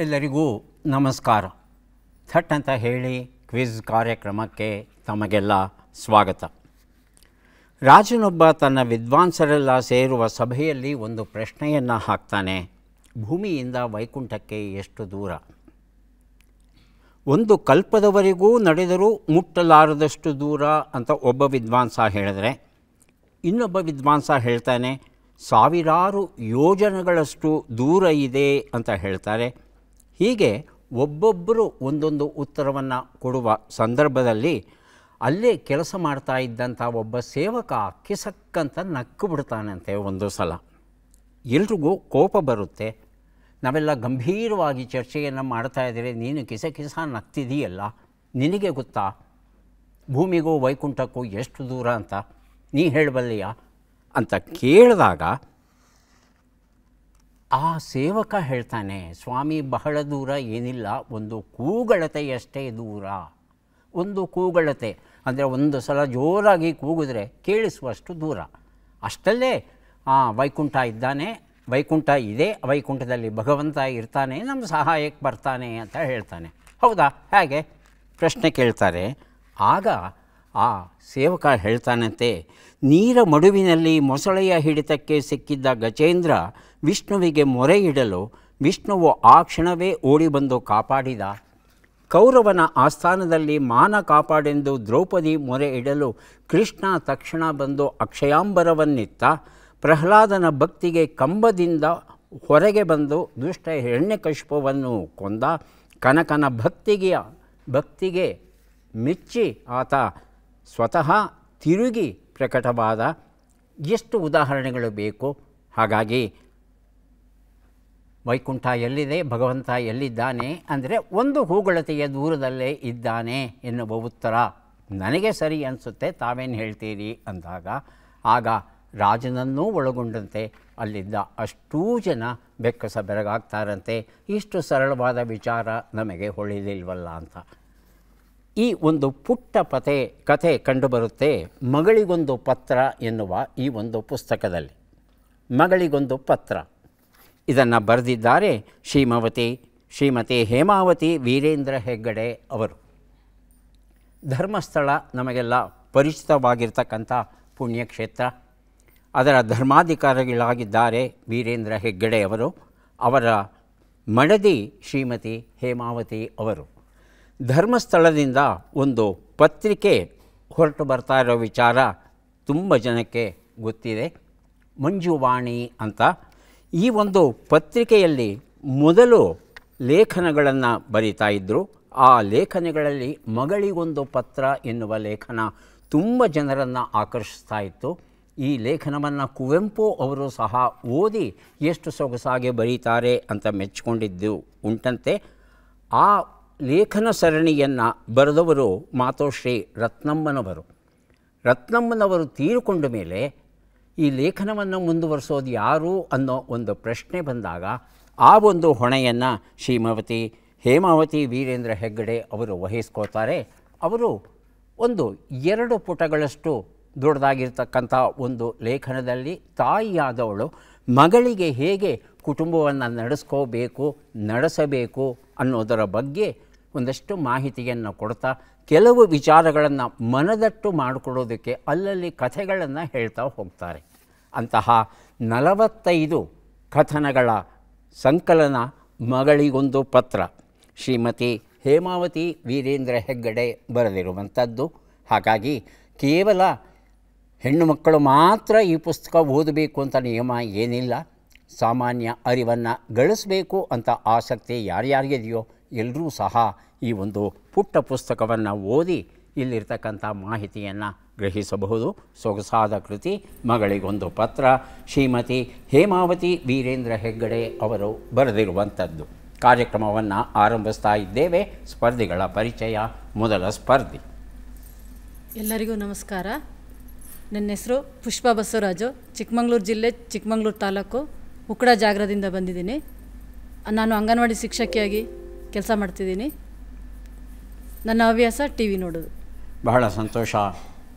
ಎಲ್ಲರಿಗೂ ನಮಸ್ಕಾರ. ಥಟ್ ಅಂತ ಹೇಳಿ ಕ್ವಿಜ್ ಕಾರ್ಯಕ್ರಮಕ್ಕೆ ತಮಗೆಲ್ಲ ಸ್ವಾಗತ. ರಾಜನೊಬ್ಬ ತನ್ನ ವಿದ್ವಾಂಸರೆಲ್ಲ ಸೇರುವ ಸಭೆಯಲ್ಲಿ ಒಂದು ಪ್ರಶ್ನೆಯನ್ನು ಹಾಕ್ತಾನೆ. ಭೂಮಿಯಿಂದ ವೈಕುಂಠಕ್ಕೆ ಎಷ್ಟು ದೂರ? ಒಂದು ಕಲ್ಪದವರೆಗೂ ನಡೆದರೂ ಮುಟ್ಟಲಾರದಷ್ಟು ದೂರ ಅಂತ ಒಬ್ಬ ವಿದ್ವಾಂಸ ಹೇಳಿದ್ರೆ, ಇನ್ನೊಬ್ಬ ವಿದ್ವಾಂಸ ಹೇಳ್ತಾನೆ ಸಾವಿರಾರು ಯೋಜನೆಗಳಷ್ಟು ದೂರ ಇದೆ ಅಂತ ಹೇಳ್ತಾರೆ. ಹೀಗೆ ಒಬ್ಬೊಬ್ಬರು ಒಂದೊಂದು ಉತ್ತರವನ್ನು ಕೊಡುವ ಸಂದರ್ಭದಲ್ಲಿ ಅಲ್ಲೇ ಕೆಲಸ ಮಾಡ್ತಾ ಇದ್ದಂಥ ಒಬ್ಬ ಸೇವಕ ಕಿಸಕ್ಕಂತ ನಕ್ಕು ಬಿಡ್ತಾನಂತೆ. ಒಂದು ಸಲ ಎಲ್ರಿಗೂ ಕೋಪ ಬರುತ್ತೆ. ನಾವೆಲ್ಲ ಗಂಭೀರವಾಗಿ ಚರ್ಚೆಯನ್ನು ಮಾಡ್ತಾ ಇದ್ದರೆ ನೀನು ಕಿಸ ನಗ್ತಿದೀಯಲ್ಲ, ನಿನಗೆ ಗೊತ್ತಾ ಭೂಮಿಗೂ ವೈಕುಂಠಕ್ಕೂ ಎಷ್ಟು ದೂರ ಅಂತ? ನೀ ಹೇಳಬಲ್ಲೆಯಾ ಅಂತ ಕೇಳಿದಾಗ ಆ ಸೇವಕ ಹೇಳ್ತಾನೆ, ಸ್ವಾಮಿ ಬಹಳ ದೂರ ಏನಿಲ್ಲ, ಒಂದು ಕೂಗಳತೆಯಷ್ಟೇ ದೂರ. ಒಂದು ಕೂಗಳತೆ ಅಂದರೆ ಒಂದು ಸಲ ಜೋರಾಗಿ ಕೂಗಿದ್ರೆ ಕೇಳಿಸುವಷ್ಟು ದೂರ. ಅಷ್ಟಲ್ಲೇ ವೈಕುಂಠ ಇದ್ದಾನೆ, ವೈಕುಂಠ ಇದೆ, ವೈಕುಂಠದಲ್ಲಿ ಭಗವಂತ ಇರ್ತಾನೆ, ನಮ್ಮ ಸಹಾಯಕ್ಕೆ ಬರ್ತಾನೆ ಅಂತ ಹೇಳ್ತಾನೆ. ಹೌದಾ? ಹೇಗೆ ಪ್ರಶ್ನೆ ಕೇಳ್ತಾರೆ. ಆಗ ಆ ಸೇವಕ ಹೇಳ್ತಾನಂತೆ, ನೀರ ಮಡುವಿನಲ್ಲಿ ಮೊಸಳೆಯ ಹಿಡಿತಕ್ಕೆ ಸಿಕ್ಕಿದ್ದ ಗಜೇಂದ್ರ ವಿಷ್ಣುವಿಗೆ ಮೊರೆ ಇಡಲು ವಿಷ್ಣುವು ಆ ಕ್ಷಣವೇ ಓಡಿ ಬಂದು ಕಾಪಾಡಿದ. ಕೌರವನ ಆಸ್ಥಾನದಲ್ಲಿ ಮಾನ ಕಾಪಾಡೆಂದು ದ್ರೌಪದಿ ಮೊರೆ ಇಡಲು ಕೃಷ್ಣ ತಕ್ಷಣ ಬಂದು ಅಕ್ಷಯಾಂಬರವನ್ನಿತ್ತ. ಪ್ರಹ್ಲಾದನ ಭಕ್ತಿಗೆ ಕಂಬದಿಂದ ಹೊರಗೆ ಬಂದು ದುಷ್ಟ ಹಿರಣ್ಯಕಶಿಪುವನ್ನು ಕೊಂದ. ಕನಕನ ಭಕ್ತಿಗೆ ಮೆಚ್ಚಿ ಆತ ಸ್ವತಃ ತಿರುಗಿ ಪ್ರಕಟವಾದ. ಎಷ್ಟು ಉದಾಹರಣೆಗಳು ಬೇಕು? ಹಾಗಾಗಿ ವೈಕುಂಠ ಎಲ್ಲಿದೆ, ಭಗವಂತ ಎಲ್ಲಿದ್ದಾನೆ ಅಂದರೆ ಒಂದು ಹೂಗಳತೆಯ ದೂರದಲ್ಲೇ ಇದ್ದಾನೆ ಎನ್ನುವ ಉತ್ತರ ನನಗೆ ಸರಿ ಅನಿಸುತ್ತೆ. ತಾವೇನು ಹೇಳ್ತೀರಿ ಅಂದಾಗ ಆಗ ರಾಜನನ್ನೂ ಒಳಗೊಂಡಂತೆ ಅಲ್ಲಿದ್ದ ಅಷ್ಟೂ ಜನ ಬೆಕ್ಕಸ ಬೆರಗಾಗ್ತಾರಂತೆ. ಇಷ್ಟು ಸರಳವಾದ ವಿಚಾರ ನಮಗೆ ಹೊಳಿಲಿಲ್ವಲ್ಲ ಅಂತ. ಈ ಒಂದು ಪುಟ್ಟ ಕಥೆ ಕಂಡುಬರುತ್ತೆ ಮಗಳಿಗೊಂದು ಪತ್ರ ಎನ್ನುವ ಈ ಒಂದು ಪುಸ್ತಕದಲ್ಲಿ. ಮಗಳಿಗೊಂದು ಪತ್ರ ಇದನ್ನು ಬರೆದಿದ್ದಾರೆ ಶ್ರೀಮತಿ ಹೇಮಾವತಿ ವೀರೇಂದ್ರ ಹೆಗ್ಗಡೆ ಅವರು. ಧರ್ಮಸ್ಥಳ ನಮಗೆಲ್ಲ ಪರಿಚಿತವಾಗಿರ್ತಕ್ಕಂಥ ಪುಣ್ಯಕ್ಷೇತ್ರ. ಅದರ ಧರ್ಮಾಧಿಕಾರಿಗಳಾಗಿದ್ದಾರೆ ವೀರೇಂದ್ರ ಹೆಗ್ಗಡೆ ಅವರು. ಅವರ ಮಡದಿ ಶ್ರೀಮತಿ ಹೇಮಾವತಿ ಅವರು. ಧರ್ಮಸ್ಥಳದಿಂದ ಒಂದು ಪತ್ರಿಕೆ ಹೊರಟು ಬರ್ತಾ ಇರೋ ವಿಚಾರ ತುಂಬ ಜನಕ್ಕೆ ಗೊತ್ತಿದೆ. ಮಂಜುವಾಣಿ ಅಂತ. ಈ ಒಂದು ಪತ್ರಿಕೆಯಲ್ಲಿ ಮೊದಲು ಲೇಖನಗಳನ್ನು ಬರಿತಾ ಇದ್ದರು. ಆ ಲೇಖನಗಳಲ್ಲಿ ಮಗಳಿಗೊಂದು ಪತ್ರ ಎನ್ನುವ ಲೇಖನ ತುಂಬ ಜನರನ್ನು ಆಕರ್ಷಿಸ್ತಾ ಇತ್ತು. ಈ ಲೇಖನವನ್ನು ಕುವೆಂಪು ಅವರು ಸಹ ಓದಿ ಎಷ್ಟು ಸೊಗಸಾಗಿ ಬರೀತಾರೆ ಅಂತ ಮೆಚ್ಚಿಕೊಂಡಿದ್ದು ಉಂಟಂತೆ. ಆ ಲೇಖನ ಸರಣಿಯನ್ನು ಬರೆದವರು ಮಾತೋಶ್ರೀ ರತ್ನಮ್ಮನವರು ತೀರಿಕೊಂಡ ಮೇಲೆ ಈ ಲೇಖನವನ್ನು ಮುಂದುವರಿಸೋದು ಯಾರು ಅನ್ನೋ ಒಂದು ಪ್ರಶ್ನೆ ಬಂದಾಗ ಆ ಒಂದು ಹೊಣೆಯನ್ನು ಶ್ರೀಮತಿ ಹೇಮಾವತಿ ವೀರೇಂದ್ರ ಹೆಗ್ಗಡೆ ಅವರು ವಹಿಸ್ಕೋತಾರೆ. ಅವರು ಒಂದು 2 ಪುಟಗಳಷ್ಟು ದೊಡ್ಡದಾಗಿರ್ತಕ್ಕಂಥ ಒಂದು ಲೇಖನದಲ್ಲಿ ತಾಯಿಯಾದವಳು ಮಗಳಿಗೆ ಹೇಗೆ ಕುಟುಂಬವನ್ನು ನಡೆಸಬೇಕು ಅನ್ನೋದರ ಬಗ್ಗೆ ಒಂದಷ್ಟು ಮಾಹಿತಿಯನ್ನು ಕೊಡ್ತಾ ಕೆಲವು ವಿಚಾರಗಳನ್ನು ಮನದಟ್ಟು ಮಾಡಿಕೊಡೋದಕ್ಕೆ ಅಲ್ಲಲ್ಲಿ ಕಥೆಗಳನ್ನು ಹೇಳ್ತಾ ಹೋಗ್ತಾರೆ. ಅಂತಹ 45 ಕಥನಗಳ ಸಂಕಲನ ಮಗಳಿಗೊಂದು ಪತ್ರ ಶ್ರೀಮತಿ ಹೇಮಾವತಿ ವೀರೇಂದ್ರ ಹೆಗ್ಗಡೆ ಬರೆದಿರುವಂಥದ್ದು. ಹಾಗಾಗಿ ಕೇವಲ ಹೆಣ್ಣು ಮಕ್ಕಳು ಮಾತ್ರ ಈ ಪುಸ್ತಕ ಓದಬೇಕು ಅಂತ ನಿಯಮ ಏನಿಲ್ಲ. ಸಾಮಾನ್ಯ ಅರಿವನ್ನು ಗಳಿಸಬೇಕು ಅಂತ ಆಸಕ್ತಿ ಯಾರ್ಯಾರಿಗಿದೆಯೋ ಎಲ್ಲರೂ ಸಹ ಈ ಒಂದು ಪುಟ್ಟ ಪುಸ್ತಕವನ್ನು ಓದಿ ಇಲ್ಲಿರ್ತಕ್ಕಂಥ ಮಾಹಿತಿಯನ್ನು ಗ್ರಹಿಸಬಹುದು. ಸೊಗಸಾದ ಕೃತಿ ಮಗಳಿಗೊಂದು ಪತ್ರ, ಶ್ರೀಮತಿ ಹೇಮಾವತಿ ವೀರೇಂದ್ರ ಹೆಗ್ಗಡೆ ಅವರು ಬರೆದಿರುವಂಥದ್ದು. ಕಾರ್ಯಕ್ರಮವನ್ನು ಆರಂಭಿಸ್ತಾ ಇದ್ದೇವೆ. ಸ್ಪರ್ಧಿಗಳ ಪರಿಚಯ. ಮೊದಲ ಸ್ಪರ್ಧಿ. ಎಲ್ಲರಿಗೂ ನಮಸ್ಕಾರ. ನನ್ನ ಹೆಸರು ಪುಷ್ಪಾ ಬಸವರಾಜು. ಚಿಕ್ಕಮಗಳೂರು ಜಿಲ್ಲೆ, ಚಿಕ್ಕಮಗಳೂರು ತಾಲೂಕು, ಉಕ್ಕಡ ಜಾಗರದಿಂದ ಬಂದಿದ್ದೀನಿ. ನಾನು ಅಂಗನವಾಡಿ ಶಿಕ್ಷಕಿಯಾಗಿ ಕೆಲಸ ಮಾಡ್ತಿದ್ದೀನಿ. ನನ್ನ ಹವ್ಯಾಸ ಟಿ ವಿ ನೋಡೋದು. ಬಹಳ ಸಂತೋಷ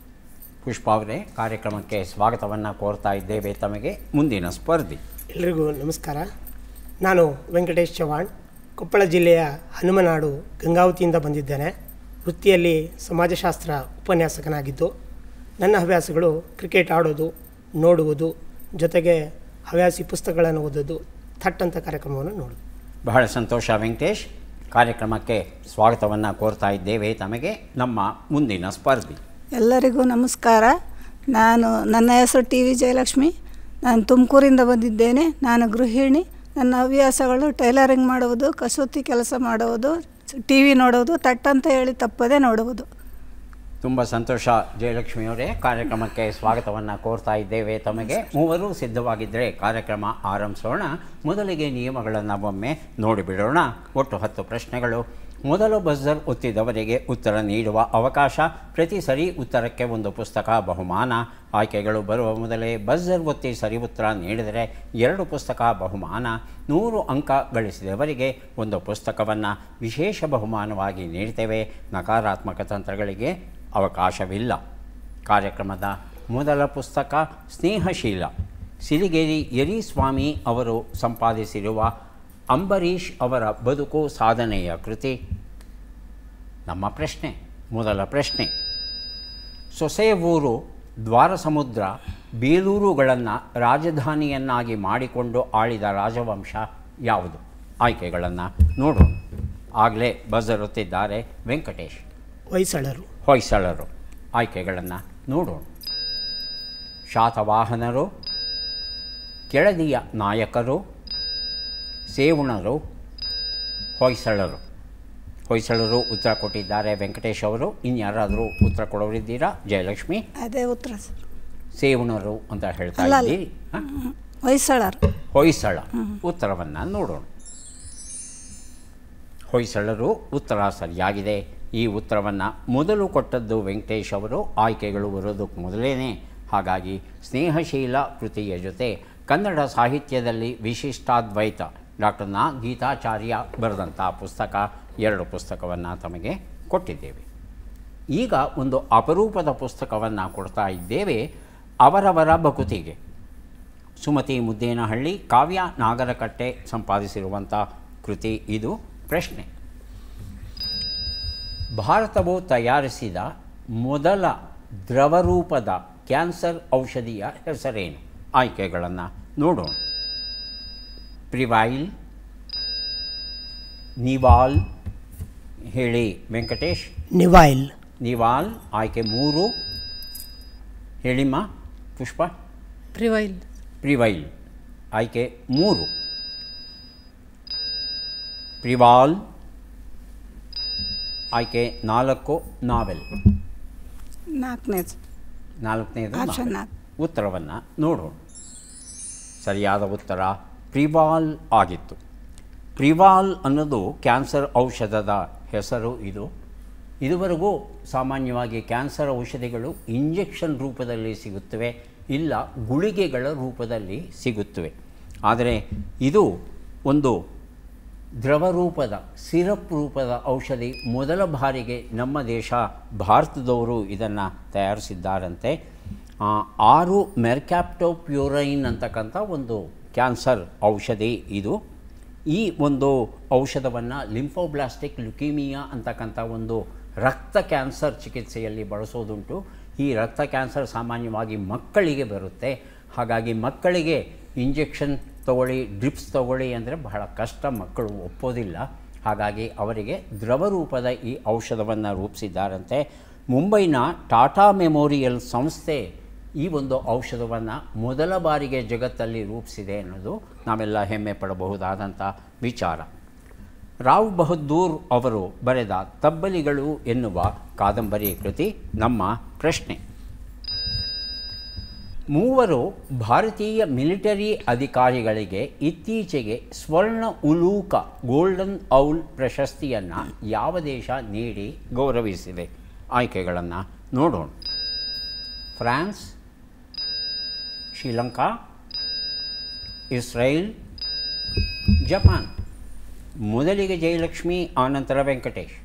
ಪುಷ್ಪ ಅವರೇ. ಕಾರ್ಯಕ್ರಮಕ್ಕೆ ಸ್ವಾಗತವನ್ನು ಕೋರ್ತಾ ಇದ್ದೇವೆ ತಮಗೆ. ಮುಂದಿನ ಸ್ಪರ್ಧಿ. ಎಲ್ರಿಗೂ ನಮಸ್ಕಾರ. ನಾನು ವೆಂಕಟೇಶ್ ಚವಾಣ್, ಕೊಪ್ಪಳ ಜಿಲ್ಲೆಯ ಹನುಮನಾಡು ಗಂಗಾವತಿಯಿಂದ ಬಂದಿದ್ದೇನೆ. ವೃತ್ತಿಯಲ್ಲಿ ಸಮಾಜಶಾಸ್ತ್ರ ಉಪನ್ಯಾಸಕನಾಗಿದ್ದು ನನ್ನ ಹವ್ಯಾಸಗಳು ಕ್ರಿಕೆಟ್ ಆಡೋದು, ನೋಡುವುದು, ಜೊತೆಗೆ ಹವ್ಯಾಸಿ ಪುಸ್ತಕಗಳನ್ನು ಓದೋದು, ಥಟ್ಟಂಥ ಕಾರ್ಯಕ್ರಮವನ್ನು ನೋಡೋದು. ಬಹಳ ಸಂತೋಷ ವೆಂಕಟೇಶ್. ಕಾರ್ಯಕ್ರಮಕ್ಕೆ ಸ್ವಾಗತವನ್ನು ಕೋರ್ತಾ ಇದ್ದೇವೆ ತಮಗೆ. ನಮ್ಮ ಮುಂದಿನ ಸ್ಪರ್ಧಿ. ಎಲ್ಲರಿಗೂ ನಮಸ್ಕಾರ. ನನ್ನ ಹೆಸರು ಟಿ ವಿ ಜಯಲಕ್ಷ್ಮಿ. ನಾನು ತುಮಕೂರಿಂದ ಬಂದಿದ್ದೇನೆ. ನಾನು ಗೃಹಿಣಿ. ನನ್ನ ಹವ್ಯಾಸಗಳು ಟೈಲರಿಂಗ್ ಮಾಡುವುದು, ಕಸೂತಿ ಕೆಲಸ ಮಾಡುವುದು, ಟಿ ವಿ ನೋಡುವುದು, ತಟ್ಟಂತ ಹೇಳಿ ತಪ್ಪದೇ ನೋಡುವುದು. ತುಂಬ ಸಂತೋಷ ಜಯಲಕ್ಷ್ಮಿಯವರೇ. ಕಾರ್ಯಕ್ರಮಕ್ಕೆ ಸ್ವಾಗತವನ್ನು ಕೋರ್ತಾ ಇದ್ದೇವೆ ತಮಗೆ. ಮೂವರು ಸಿದ್ಧವಾಗಿದ್ದರೆ ಕಾರ್ಯಕ್ರಮ ಆರಂಭಿಸೋಣ. ಮೊದಲಿಗೆ ನಿಯಮಗಳನ್ನು ಒಮ್ಮೆ ನೋಡಿಬಿಡೋಣ. ಒಟ್ಟು 10 ಪ್ರಶ್ನೆಗಳು. ಮೊದಲು ಬಜರ್ ಒತ್ತಿದವರಿಗೆ ಉತ್ತರ ನೀಡುವ ಅವಕಾಶ. ಪ್ರತಿ ಸರಿ ಉತ್ತರಕ್ಕೆ ಒಂದು ಪುಸ್ತಕ ಬಹುಮಾನ. ಆಯ್ಕೆಗಳು ಬರುವ ಮೊದಲೇ ಬಜರ್ ಒತ್ತಿ ಸರಿ ಉತ್ತರ ನೀಡಿದರೆ 2 ಪುಸ್ತಕ ಬಹುಮಾನ. 100 ಅಂಕ ಗಳಿಸಿದವರಿಗೆ ಒಂದು ಪುಸ್ತಕವನ್ನು ವಿಶೇಷ ಬಹುಮಾನವಾಗಿ ನೀಡ್ತೇವೆ. ನಕಾರಾತ್ಮಕ ತಂತ್ರಗಳಿಗೆ ಅವಕಾಶವಿಲ್ಲ. ಕಾರ್ಯಕ್ರಮದ ಮೊದಲ ಪುಸ್ತಕ ಸ್ನೇಹಶೀಲ, ಸಿರಿಗೇರಿ ಯರಿಸ್ವಾಮಿ ಅವರು ಸಂಪಾದಿಸಿರುವ ಅಂಬರೀಷ್ ಅವರ ಬದುಕು ಸಾಧನೆಯ ಕೃತಿ. ನಮ್ಮ ಪ್ರಶ್ನೆ, ಮೊದಲ ಪ್ರಶ್ನೆ. ಸೊಸೆಯ ಊರು, ದ್ವಾರಸಮುದ್ರ, ಬೇಲೂರುಗಳನ್ನು ರಾಜಧಾನಿಯನ್ನಾಗಿ ಮಾಡಿಕೊಂಡು ಆಳಿದ ರಾಜವಂಶ ಯಾವುದು? ಆಯ್ಕೆಗಳನ್ನು ನೋಡೋಣ. ಆಗಲೇ ಬಜರ್ ಒತ್ತಿದ್ದಾರೆ ವೆಂಕಟೇಶ್. ಹೊಯ್ಸಳರು. ಆಯ್ಕೆಗಳನ್ನು ನೋಡೋಣ. ಶಾತವಾಹನರು, ಕೆಳದಿಯ ನಾಯಕರು, ಸೇವಣರು, ಹೊಯ್ಸಳರು ಉತ್ತರ ಕೊಟ್ಟಿದ್ದಾರೆ ವೆಂಕಟೇಶ್ ಅವರು. ಇನ್ಯಾರಾದರೂ ಉತ್ತರ ಕೊಡೋರಿದ್ದೀರಾ? ಜಯಲಕ್ಷ್ಮಿ. ಅದೇ ಉತ್ತರ ಸೇವಣರು ಅಂತ ಹೇಳ್ತಾ ಇದ್ದೀರಿ. ಹೊಯ್ಸಳ ಉತ್ತರವನ್ನು ನೋಡೋಣ. ಹೊಯ್ಸಳರು ಉತ್ತರ ಸರಿಯಾಗಿದೆ. ಈ ಉತ್ತರವನ್ನು ಮೊದಲು ಕೊಟ್ಟದ್ದು ವೆಂಕಟೇಶ್ ಅವರು. ಆಯ್ಕೆಗಳು ಬರೋದಕ್ಕೆ ಮೊದಲೇ. ಹಾಗಾಗಿ ಸ್ನೇಹಶೀಲ ಕೃತಿಯ ಜೊತೆ ಕನ್ನಡ ಸಾಹಿತ್ಯದಲ್ಲಿ ವಿಶಿಷ್ಟಾದ್ವೈತ ಡಾಕ್ಟರ್ ನಾ ಗೀತಾಚಾರ್ಯ ಬರೆದಂಥ ಪುಸ್ತಕ, 2 ಪುಸ್ತಕವನ್ನು ತಮಗೆ ಕೊಟ್ಟಿದ್ದೇವೆ. ಈಗ ಒಂದು ಅಪರೂಪದ ಪುಸ್ತಕವನ್ನು ಕೊಡ್ತಾ ಇದ್ದೇವೆ. ಅವರವರ ಭಕುತಿಗೆ. ಸುಮತಿ ಮುದ್ದೇನಹಳ್ಳಿ, ಕಾವ್ಯ ನಾಗರಕಟ್ಟೆ ಸಂಪಾದಿಸಿರುವಂಥ ಕೃತಿ ಇದು. ಪ್ರಶ್ನೆ: ಭಾರತವು ತಯಾರಿಸಿದ ಮೊದಲ ದ್ರವರೂಪದ ಕ್ಯಾನ್ಸರ್ ಔಷಧಿಯ ಹೆಸರೇನು? ಆಯ್ಕೆಗಳನ್ನು ನೋಡೋಣ. ಪ್ರಿವೈಲ್, ನಿವಾಲ್. ಹೇಳಿ ವೆಂಕಟೇಶ್. ನಿವಾಲ್ ಆಯ್ಕೆ 3. ಹೇಳಿಮ್ಮ ಪುಷ್ಪ. ಪ್ರಿವೈಲ್ ಆಯ್ಕೆ 3. ಪ್ರಿವಾಲ್ ಆಯ್ಕೆ 4. ನಾವೆಲ್ 4ನೇದು. ಉತ್ತರವನ್ನು ನೋಡೋಣ. ಸರಿಯಾದ ಉತ್ತರ ಪ್ರಿವಾಲ್ ಆಗಿತ್ತು. ಪ್ರಿವಾಲ್ ಅನ್ನೋದು ಕ್ಯಾನ್ಸರ್ ಔಷಧದ ಹೆಸರು. ಇದುವರೆಗೂ ಸಾಮಾನ್ಯವಾಗಿ ಕ್ಯಾನ್ಸರ್ ಔಷಧಿಗಳು ಇಂಜೆಕ್ಷನ್ ರೂಪದಲ್ಲಿ ಸಿಗುತ್ತವೆ, ಇಲ್ಲ ಗುಳಿಗೆಗಳ ರೂಪದಲ್ಲಿ ಸಿಗುತ್ತವೆ. ಆದರೆ ಇದು ಒಂದು ದ್ರವರೂಪದ, ಸಿರಪ್ ರೂಪದ ಔಷಧಿ. ಮೊದಲ ಬಾರಿಗೆ ನಮ್ಮ ದೇಶ ಭಾರತದವರು ಇದನ್ನು ತಯಾರಿಸಿದ್ದಾರಂತೆ. 6 ಮೆರ್ಕ್ಯಾಪ್ಟೋಪ್ಯೂರೈನ್ ಅಂತಕ್ಕಂಥ ಒಂದು ಕ್ಯಾನ್ಸರ್ ಔಷಧಿ ಇದು. ಈ ಒಂದು ಔಷಧವನ್ನು ಲಿಂಫೋಬ್ಲಾಸ್ಟಿಕ್ ಲ್ಯುಕೀಮಿಯಾ ಅಂತಕ್ಕಂಥ ಒಂದು ರಕ್ತ ಕ್ಯಾನ್ಸರ್ ಚಿಕಿತ್ಸೆಯಲ್ಲಿ ಬಳಸೋದುಂಟು. ಈ ರಕ್ತ ಕ್ಯಾನ್ಸರ್ ಸಾಮಾನ್ಯವಾಗಿ ಮಕ್ಕಳಿಗೆ ಬರುತ್ತೆ. ಹಾಗಾಗಿ ಮಕ್ಕಳಿಗೆ ಇಂಜೆಕ್ಷನ್ ತಗೊಳ್ಳಿ, ಡ್ರಿಪ್ಸ್ ತಗೊಳ್ಳಿ ಅಂದರೆ ಬಹಳ ಕಷ್ಟ, ಮಕ್ಕಳು ಒಪ್ಪೋದಿಲ್ಲ. ಹಾಗಾಗಿ ಅವರಿಗೆ ದ್ರವರೂಪದ ಈ ಔಷಧವನ್ನು ರೂಪಿಸಿದ್ದಾರಂತೆ. ಮುಂಬೈನ ಟಾಟಾ ಮೆಮೋರಿಯಲ್ ಸಂಸ್ಥೆ ಈ ಒಂದು ಔಷಧವನ್ನು ಮೊದಲ ಬಾರಿಗೆ ಜಗತ್ತಲ್ಲಿ ರೂಪಿಸಿದೆ ಅನ್ನೋದು ನಾವೆಲ್ಲ ಹೆಮ್ಮೆ ಪಡಬಹುದಾದಂಥ ವಿಚಾರ. ರಾವ್ ಬಹದ್ದೂರ್ ಅವರು ಬರೆದ ತಬ್ಬಲಿಗಳು ಎನ್ನುವ ಕಾದಂಬರಿ ಕೃತಿ. ನಮ್ಮ ಪ್ರಶ್ನೆ: 3 ಭಾರತೀಯ ಮಿಲಿಟರಿ ಅಧಿಕಾರಿಗಳಿಗೆ ಇತ್ತೀಚೆಗೆ ಸ್ವರ್ಣ ಉಲೂಕ ಗೋಲ್ಡನ್ ಔಲ್ ಪ್ರಶಸ್ತಿಯನ್ನು ಯಾವ ದೇಶ ನೀಡಿ ಗೌರವಿಸಿದೆ? ಆಯ್ಕೆಗಳನ್ನು ನೋಡೋಣ. France, Sri Lanka, Israel, Japan. ಮೊದಲಿಗೆ ಜಯಲಕ್ಷ್ಮಿ, ಆನಂತರ ವೆಂಕಟೇಶ್.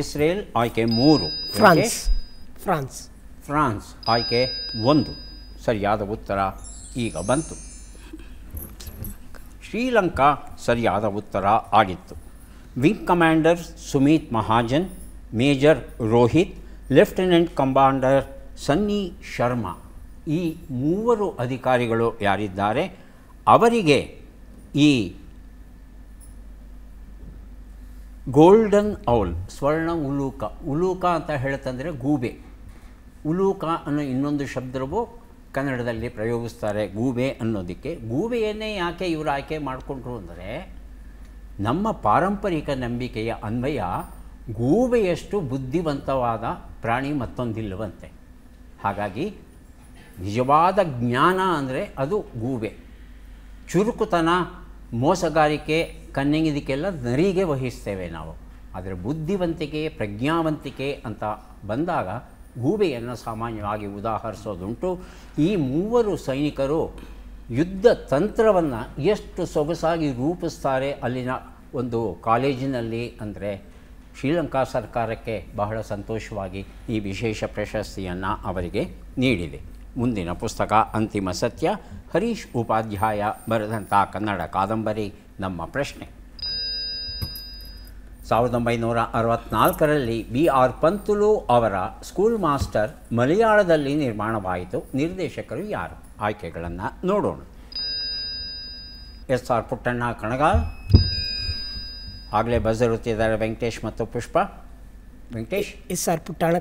ಇಸ್ರೇಲ್ ಆಯ್ಕೆ 3. ಫ್ರಾನ್ಸ್ ಆಯ್ಕೆ 1. ಸರಿಯಾದ ಉತ್ತರ ಈಗ ಬಂತು. ಶ್ರೀಲಂಕಾ ಸರಿಯಾದ ಉತ್ತರ ಆಗಿತ್ತು. Wing commander Sumit Mahajan, major Rohit, lieutenant commander Sunny Sharma, ಈ ಮೂವರು ಅಧಿಕಾರಿಗಳು ಯಾರಿದ್ದಾರೆ ಅವರಿಗೆ ಈ ಗೋಲ್ಡನ್ ಔಲ್, ಸ್ವರ್ಣ ಉಲೂಕ, ಉಲೂಕ ಅಂತ ಹೇಳ್ತಂದರೆ ಗೂಬೆ, ಉಲೂಕ ಅನ್ನೋ ಇನ್ನೊಂದು ಶಬ್ದವೂ ಕನ್ನಡದಲ್ಲಿ ಪ್ರಯೋಗಿಸ್ತಾರೆ ಗೂಬೆ ಅನ್ನೋದಕ್ಕೆ. ಗೂಬೆಯನ್ನೇ ಯಾಕೆ ಇವರು ಆಯ್ಕೆ ಮಾಡಿಕೊಂಡ್ರು ಅಂದರೆ, ನಮ್ಮ ಪಾರಂಪರಿಕ ನಂಬಿಕೆಯ ಅನ್ವಯ ಗೂಬೆಯಷ್ಟು ಬುದ್ಧಿವಂತವಾದ ಪ್ರಾಣಿ ಮತ್ತೊಂದಿಲ್ಲವಂತೆ. ಹಾಗಾಗಿ ನಿಜವಾದ ಜ್ಞಾನ ಅಂದರೆ ಅದು ಗೂಬೆ. ಚುರುಕುತನ, ಮೋಸಗಾರಿಕೆ, ಕನ್ನಿಂಗಿದಕ್ಕೆಲ್ಲ ನರಿಗೆ ವಹಿಸ್ತೇವೆ ನಾವು. ಆದರೆ ಬುದ್ಧಿವಂತಿಕೆ, ಪ್ರಜ್ಞಾವಂತಿಕೆ ಅಂತ ಬಂದಾಗ ಗೂಬೆಯನ್ನು ಸಾಮಾನ್ಯವಾಗಿ ಉದಾಹರಿಸೋದುಂಟು. ಈ ಮೂವರು ಸೈನಿಕರು ಯುದ್ಧ ತಂತ್ರವನ್ನು ಎಷ್ಟು ಸೊಗಸಾಗಿ ರೂಪಿಸ್ತಾರೆ ಅಲ್ಲಿನ ಒಂದು ಕಾಲೇಜಿನಲ್ಲಿ ಅಂದರೆ ಶ್ರೀಲಂಕಾ ಸರ್ಕಾರಕ್ಕೆ ಬಹಳ ಸಂತೋಷವಾಗಿ ಈ ವಿಶೇಷ ಪ್ರಶಸ್ತಿಯನ್ನು ಅವರಿಗೆ ನೀಡಿದೆ. ಮುಂದಿನ ಪುಸ್ತಕ ಅಂತಿಮ ಸತ್ಯ, ಹರೀಶ್ ಉಪಾಧ್ಯಾಯ ಬರೆದಂಥ ಕನ್ನಡ ಕಾದಂಬರಿ ನಮ್ಮ ಪ್ರಶ್ನೆ. 1964ರಲ್ಲಿ B.R. ಪಂತುಲು ಅವರ ಸ್ಕೂಲ್ ಮಾಸ್ಟರ್ ಮಲಯಾಳದಲ್ಲಿ ನಿರ್ಮಾಣವಾಯಿತು. ನಿರ್ದೇಶಕರು ಯಾರು? ಆಯ್ಕೆಗಳನ್ನು ನೋಡೋಣ. S.R. ಪುಟ್ಟಣ್ಣ ಕಣಗಾಲ್, ಆಗಲೇ ಬಜರುತ್ತಿದ್ದಾರೆ ವೆಂಕಟೇಶ್ ಮತ್ತು ಪುಷ್ಪ. ವೆಂಕಟೇಶ್, S.R. ಪುಟ್ಟಣ್ಣ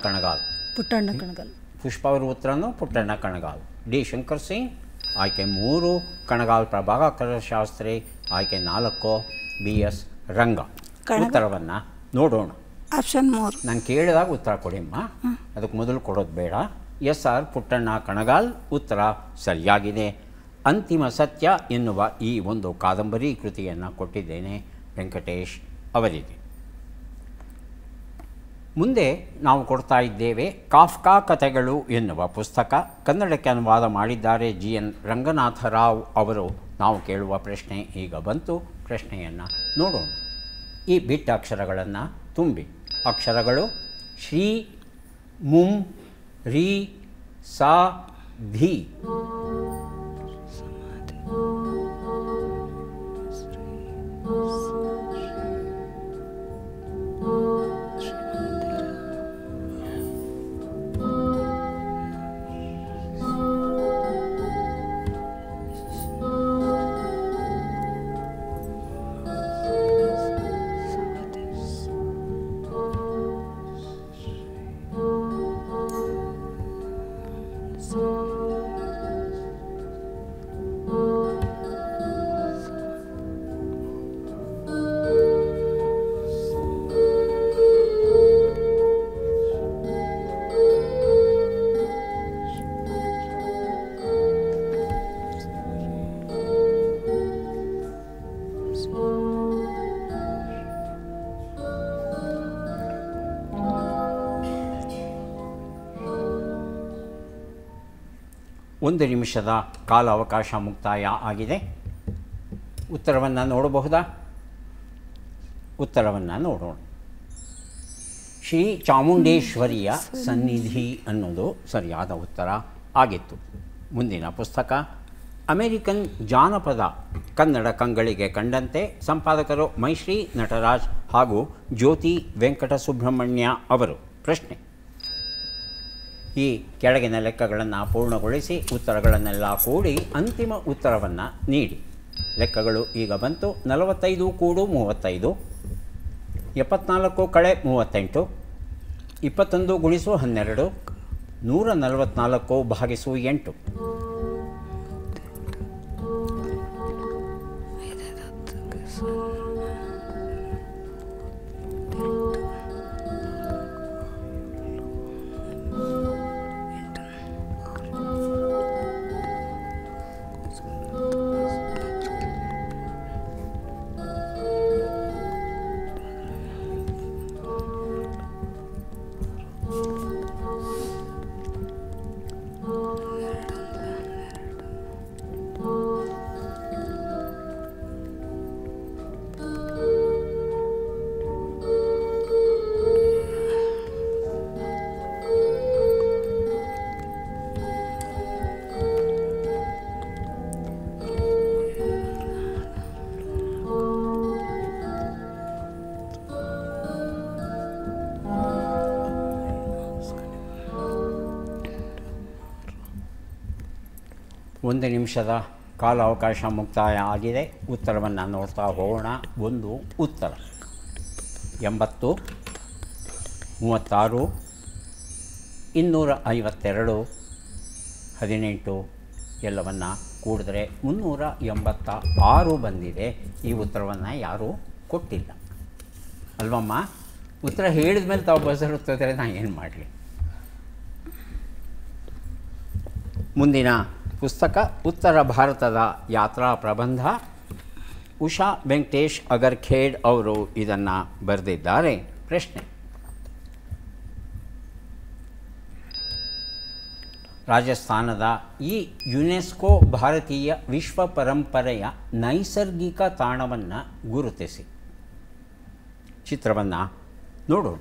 ಕಣಗಾಲ್. ಪುಟ್ಟಣ್ಣ ಕಣಗಾಲ್. ಪುಷ್ಪ ಅವರ ಉತ್ತರನು ಪುಟ್ಟಣ್ಣ ಕಣಗಾಲ್. ಡಿ ಶಂಕರ್ ಸಿಂಗ್, ಆಯ್ಕೆ 3 ಕಣಗಾಲ್ ಪ್ರಭಾಕರ ಶಾಸ್ತ್ರಿ, ಆಯ್ಕೆ 4 B.S. ರಂಗ. ಉತ್ತರವನ್ನು ನೋಡೋಣ. ಆಪ್ಷನ್ 3. ನಾನು ಕೇಳಿದಾಗ ಉತ್ತರ ಕೊಡಿಮ್ಮ, ಅದಕ್ಕೆ ಮೊದಲು ಕೊಡೋದು ಬೇಡ. S.R. ಪುಟ್ಟಣ್ಣ ಕಣಗಾಲ್ ಉತ್ತರ ಸರಿಯಾಗಿದೆ. ಅಂತಿಮ ಸತ್ಯ ಎನ್ನುವ ಈ ಒಂದು ಕಾದಂಬರಿ ಕೃತಿಯನ್ನು ಕೊಟ್ಟಿದ್ದೇನೆ ವೆಂಕಟೇಶ್ ಅವರಿಗೆ. ಮುಂದೆ ನಾವು ಕೊಡ್ತಾ ಇದ್ದೇವೆ ಕಾಫ್ಕಾ ಕಥೆಗಳು ಎನ್ನುವ ಪುಸ್ತಕ. ಕನ್ನಡಕ್ಕೆ ಅನುವಾದ ಮಾಡಿದ್ದಾರೆ GN ರಂಗನಾಥರಾವ್ ಅವರು. ನಾವು ಕೇಳುವ ಪ್ರಶ್ನೆ ಈಗ ಬಂತು. ಪ್ರಶ್ನೆಯನ್ನು ನೋಡೋಣ. ಈ ಬಿಟ್ಟ ಅಕ್ಷರಗಳನ್ನು ತುಂಬಿ. ಅಕ್ಷರಗಳು ಶ್ರೀ, ಮುಂ, ರೀ, ಸಾ, ಧಿ. ಒಂದು ನಿಮಿಷದ ಕಾಲಾವಕಾಶ ಮುಕ್ತಾಯ ಆಗಿದೆ. ಉತ್ತರವನ್ನು ನೋಡಬಹುದಾ? ಉತ್ತರವನ್ನು ನೋಡೋಣ. ಶ್ರೀ ಚಾಮುಂಡೇಶ್ವರಿಯ ಸನ್ನಿಧಿ ಅನ್ನೋದು ಸರಿಯಾದ ಉತ್ತರ ಆಗಿತ್ತು. ಮುಂದಿನ ಪುಸ್ತಕ ಅಮೆರಿಕನ್ ಜಾನಪದ ಕನ್ನಡ ಕಂಗಳಿಗೆ ಕಂಡಂತೆ. ಸಂಪಾದಕರು ಮೈಶ್ರೀ ನಟರಾಜ್ ಹಾಗೂ ಜ್ಯೋತಿ ವೆಂಕಟಸುಬ್ರಹ್ಮಣ್ಯ ಅವರು. ಪ್ರಶ್ನೆ: ಈ ಕೆಳಗಿನ ಲೆಕ್ಕಗಳನ್ನು ಪೂರ್ಣಗೊಳಿಸಿ ಉತ್ತರಗಳನ್ನೆಲ್ಲ ಕೂಡಿ ಅಂತಿಮ ಉತ್ತರವನ್ನು ನೀಡಿ. ಲೆಕ್ಕಗಳು ಈಗ ಬಂತು. 45 ಕೂಡು 35, 74 ಕಳೆ 38, 21 ಗುಣಿಸು 12, 144 ಭಾಗಿಸು 8. 1 ನಿಮಿಷದ ಕಾಲಾವಕಾಶ ಮುಕ್ತಾಯ ಆಗಿದೆ. ಉತ್ತರವನ್ನು ನೋಡ್ತಾ ಹೋಗೋಣ. ಒಂದು ಉತ್ತರ 80, 36, 252, 18 ಎಲ್ಲವನ್ನು ಕೂಡಿದ್ರೆ 386 ಬಂದಿದೆ. ಈ ಉತ್ತರವನ್ನು ಯಾರೂ ಕೊಟ್ಟಿಲ್ಲ ಅಲ್ವಮ್ಮ? ಉತ್ತರ ಹೇಳಿದ ಮೇಲೆ ತಾವು ಬಸರುತ್ತದೆ, ನಾನು ಏನು ಮಾಡಲಿ? ಮುಂದಿನ ಪುಸ್ತಕ ಉತ್ತರ ಭಾರತದ ಯಾತ್ರಾ ಪ್ರಬಂಧ. ಉಷಾ ವೆಂಕಟೇಶ್ ಅಗರ್ಖೇಡ್ ಅವರು ಇದನ್ನು ಬರೆದಿದ್ದಾರೆ. ಪ್ರಶ್ನೆ: ರಾಜಸ್ಥಾನದ ಈ ಯುನೆಸ್ಕೋ ಭಾರತೀಯ ವಿಶ್ವ ಪರಂಪರೆಯ ನೈಸರ್ಗಿಕ ತಾಣವನ್ನು ಗುರುತಿಸಿ. ಚಿತ್ರವನ್ನು ನೋಡೋಣ.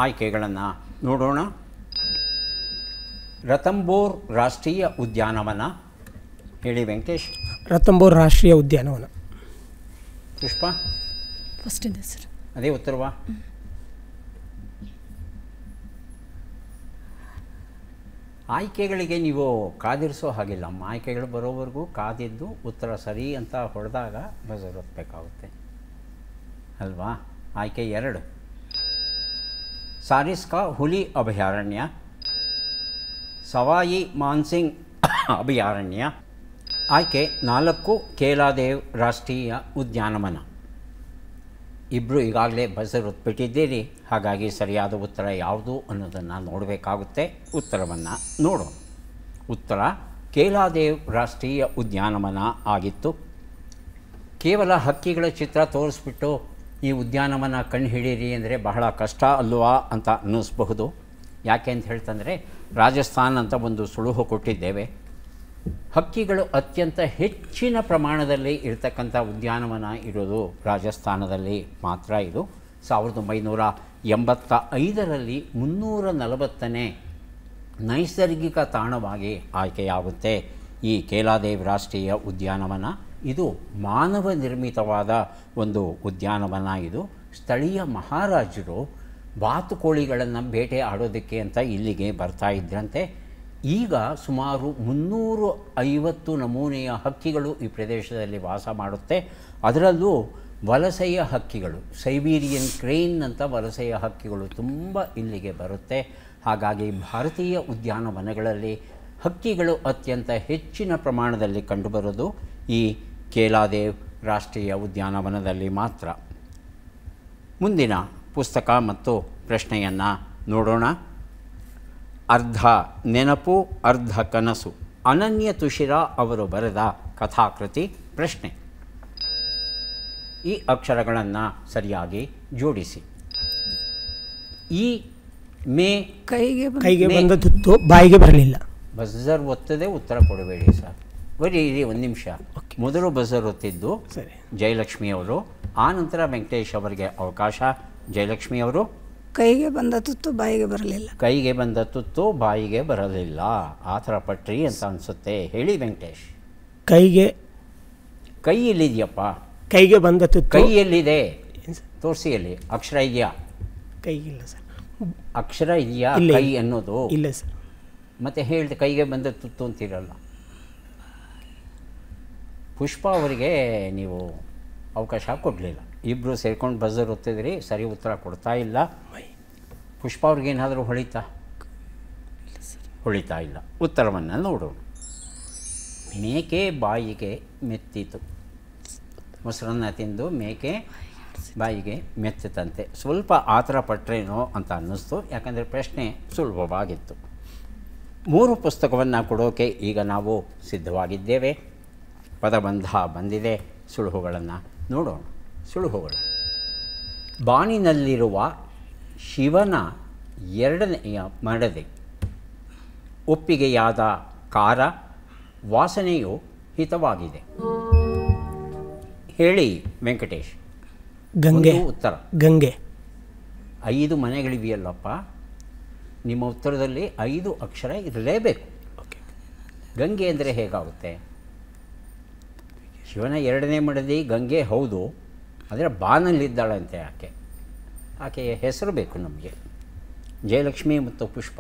ಆಯ್ಕೆಗಳನ್ನು ನೋಡೋಣ. ರಂಥಂಬೋರ್ ರಾಷ್ಟ್ರೀಯ ಉದ್ಯಾನವನ. ಹೇಳಿ ವೆಂಕಟೇಶ್. ರಂಥಂಬೋರ್ ರಾಷ್ಟ್ರೀಯ ಉದ್ಯಾನವನ. ಪುಷ್ಪ? ಫಸ್ಟಿಂದ ಸರ್. ಅದೇ ಉತ್ತರವಾ? ಆಯ್ಕೆಗಳಿಗೆ ನೀವು ಕಾದಿರಿಸೋ ಹಾಗಿಲ್ಲಮ್ಮ. ಆಯ್ಕೆಗಳು ಬರೋವರೆಗೂ ಕಾದಿದ್ದು ಉತ್ತರ ಸರಿ ಅಂತ ಹೊಡೆದಾಗ ಬಸರಬೇಕಾಗುತ್ತೆ ಅಲ್ವಾ? ಆಯ್ಕೆ 2 ಸಾರಿಸ್ಕಾ ಹುಲಿ ಅಭಯಾರಣ್ಯ, ಸವಾಯಿ ಮಾನ್ಸಿಂಗ್ ಅಭಯಾರಣ್ಯ. ಆಯ್ಕೆ 4 ಕೇಲಾದೇವ್ ರಾಷ್ಟ್ರೀಯ ಉದ್ಯಾನವನ. ಇಬ್ಬರು ಈಗಾಗಲೇ ಬಜರ್ ಒತ್ಬಿಟ್ಟಿದ್ದೀರಿ, ಹಾಗಾಗಿ ಸರಿಯಾದ ಉತ್ತರ ಯಾವುದು ಅನ್ನೋದನ್ನು ನೋಡಬೇಕಾಗುತ್ತೆ. ಉತ್ತರವನ್ನು ನೋಡೋಣ. ಉತ್ತರ ಕೇಲಾದೇವ್ ರಾಷ್ಟ್ರೀಯ ಉದ್ಯಾನವನ ಆಗಿತ್ತು. ಕೇವಲ ಹಕ್ಕಿಗಳ ಚಿತ್ರ ತೋರಿಸ್ಬಿಟ್ಟು ಈ ಉದ್ಯಾನವನ ಕಂಡು ಹಿಡೀರಿ ಅಂದರೆ ಬಹಳ ಕಷ್ಟ ಅಲ್ವಾ ಅಂತ ಅನ್ನಿಸ್ಬಹುದು. ಯಾಕೆ ಅಂತ ಹೇಳ್ತಂದರೆ ರಾಜಸ್ಥಾನ ಅಂತ ಒಂದು ಸುಳುಹು ಕೊಟ್ಟಿದ್ದೇವೆ. ಹಕ್ಕಿಗಳು ಅತ್ಯಂತ ಹೆಚ್ಚಿನ ಪ್ರಮಾಣದಲ್ಲಿ ಇರತಕ್ಕಂಥ ಉದ್ಯಾನವನ ಇರೋದು ರಾಜಸ್ಥಾನದಲ್ಲಿ ಮಾತ್ರ. ಇದು 1985ರಲ್ಲಿ 340ನೇ ನೈಸರ್ಗಿಕ ತಾಣವಾಗಿ ಆಯ್ಕೆಯಾಗುತ್ತೆ ಈ ಕೇಲಾದೇವ್ ರಾಷ್ಟ್ರೀಯ ಉದ್ಯಾನವನ. ಇದು ಮಾನವ ನಿರ್ಮಿತವಾದ ಒಂದು ಉದ್ಯಾನವನ. ಇದು ಸ್ಥಳೀಯ ಮಹಾರಾಜರು ಬಾತುಕೋಳಿಗಳನ್ನು ಬೇಟೆ ಆಡೋದಕ್ಕೆ ಅಂತ ಇಲ್ಲಿಗೆ ಬರ್ತಾ ಇದ್ರಂತೆ. ಈಗ ಸುಮಾರು 350 ನಮೂನೆಯ ಹಕ್ಕಿಗಳು ಈ ಪ್ರದೇಶದಲ್ಲಿ ವಾಸ ಮಾಡುತ್ತೆ. ಅದರಲ್ಲೂ ವಲಸೆಯ ಹಕ್ಕಿಗಳು, ಸೈಬೀರಿಯನ್ ಕ್ರೇನ್ ಅಂತ ವಲಸೆಯ ಹಕ್ಕಿಗಳು ತುಂಬ ಇಲ್ಲಿಗೆ ಬರುತ್ತೆ. ಹಾಗಾಗಿ ಭಾರತೀಯ ಉದ್ಯಾನವನಗಳಲ್ಲಿ ಹಕ್ಕಿಗಳು ಅತ್ಯಂತ ಹೆಚ್ಚಿನ ಪ್ರಮಾಣದಲ್ಲಿ ಕಂಡುಬರೋದು ಈ ಕೇಲಾದೇವ್ ರಾಷ್ಟ್ರೀಯ ಉದ್ಯಾನವನದಲ್ಲಿ ಮಾತ್ರ. ಮುಂದಿನ ಪುಸ್ತಕ ಮತ್ತು ಪ್ರಶ್ನೆಯನ್ನು ನೋಡೋಣ. ಅರ್ಧ ನೆನಪು ಅರ್ಧ ಕನಸು, ಅನನ್ಯ ತುಷಿರಾ ಅವರು ಬರೆದ ಕಥಾಕೃತಿ. ಪ್ರಶ್ನೆ: ಈ ಅಕ್ಷರಗಳನ್ನು ಸರಿಯಾಗಿ ಜೋಡಿಸಿ. ಈ ಮೇ ಕೈಗೆ ಬಂದ ತುತ್ತು ಬಾಯಿಗೆ ಬರಲಿಲ್ಲ. ಬಜರ್ ಒತ್ತದೆ ಉತ್ತರ ಕೊಡಬೇಡಿ ಸರ್. ಬರೀ ಇರಿ 1 ನಿಮಿಷ. ಮೊದಲು ಬಜರ್ ಒತ್ತಿದ್ದು ಸರಿ ಜಯಲಕ್ಷ್ಮಿ ಅವರು, ಆ ನಂತರ ವೆಂಕಟೇಶ್ ಅವರಿಗೆ ಅವಕಾಶ. ಜಯಲಕ್ಷ್ಮಿ ಅವರು. ಕೈಗೆ ಬಂದ ತುತ್ತು ಬಾಯಿಗೆ ಬರಲಿಲ್ಲ. ಕೈಗೆ ಬಂದ ತುತ್ತು ಬಾಯಿಗೆ ಬರಲಿಲ್ಲ, ಆ ಥರ ಪಟ್ರಿ ಅಂತ ಅನಿಸುತ್ತೆ. ಹೇಳಿ ವೆಂಕಟೇಶ್. ಕೈ ಎಲ್ಲಿದೆಯಪ್ಪ? ಕೈಗೆ ಬಂದ ತುತ್ತು. ಕೈ ಎಲ್ಲಿದೆ ತೋರಿಸಿ. ಅಲ್ಲಿ ಅಕ್ಷರ ಇದೆಯಾ? ಕೈಗಿಲ್ಲ ಸರ್. ಅಕ್ಷರ ಇದೆಯಾ ಕೈ ಅನ್ನೋದು? ಇಲ್ಲ ಸರ್. ಮತ್ತೆ ಹೇಳಿದೆ ಕೈಗೆ ಬಂದ ತುತ್ತು ಅಂತಿರಲ್ಲ. ಪುಷ್ಪ ಅವರಿಗೆ ನೀವು ಅವಕಾಶ ಕೊಡಲಿಲ್ಲ. ಇಬ್ಬರು ಸೇರ್ಕೊಂಡು ಬಜರ್ ಒತ್ತಿದ್ರಿ, ಸರಿ ಉತ್ತರ ಕೊಡ್ತಾ ಇಲ್ಲ. ಪುಷ್ಪ ಅವ್ರಿಗೇನಾದರೂ ಹೊಳಿತಾ ಇಲ್ಲ. ಉತ್ತರವನ್ನು ನೋಡೋಣ. ಮೇಕೆ ಬಾಯಿಗೆ ಮೆತ್ತಿತು. ಮೊಸರನ್ನು ತಿಂದು ಮೇಕೆ ಬಾಯಿಗೆ ಮೆತ್ತಿತಂತೆ. ಸ್ವಲ್ಪ ಆತರ ಪಟ್ರೇನೋ ಅಂತ ಅನ್ನಿಸ್ತು, ಯಾಕಂದರೆ ಪ್ರಶ್ನೆ ಸುಲಭವಾಗಿತ್ತು. 3 ಪುಸ್ತಕವನ್ನು ಕೊಡೋಕೆ ಈಗ ನಾವು ಸಿದ್ಧವಾಗಿದ್ದೇವೆ. ಪದಬಂಧ ಬಂದಿದೆ. ಸುಳುಹುಗಳನ್ನು ನೋಡೋಣ. ಸುಳುಹುಗಳು: ಬಾನಿನಲ್ಲಿರುವ ಶಿವನ 2ನೆಯ ಮಡದೆ, ಒಪ್ಪಿಗೆಯಾದ ಕಾರ, ವಾಸನೆಯು ಹಿತವಾಗಿದೆ. ಹೇಳಿ ವೆಂಕಟೇಶ್. ಗಂಗೆ. ಉತ್ತರ ಗಂಗೆ. 5 ಮನೆಗಳಿವೆಯಲ್ಲಪ್ಪ, ನಿಮ್ಮ ಉತ್ತರದಲ್ಲಿ 5 ಅಕ್ಷರ ಇರಲೇಬೇಕು. ಗಂಗೆ ಅಂದರೆ ಹೇಗಾಗುತ್ತೆ? ಶಿವನ ಎರಡನೇ ಮಡದಿ ಗಂಗೆ ಹೌದು, ಆದರೆ ಬಾನಲ್ಲಿದ್ದಾಳಂತೆ ಆಕೆಯ ಹೆಸರು ಬೇಕು ನಮಗೆ. ಜಯಲಕ್ಷ್ಮಿ ಮತ್ತು ಪುಷ್ಪ.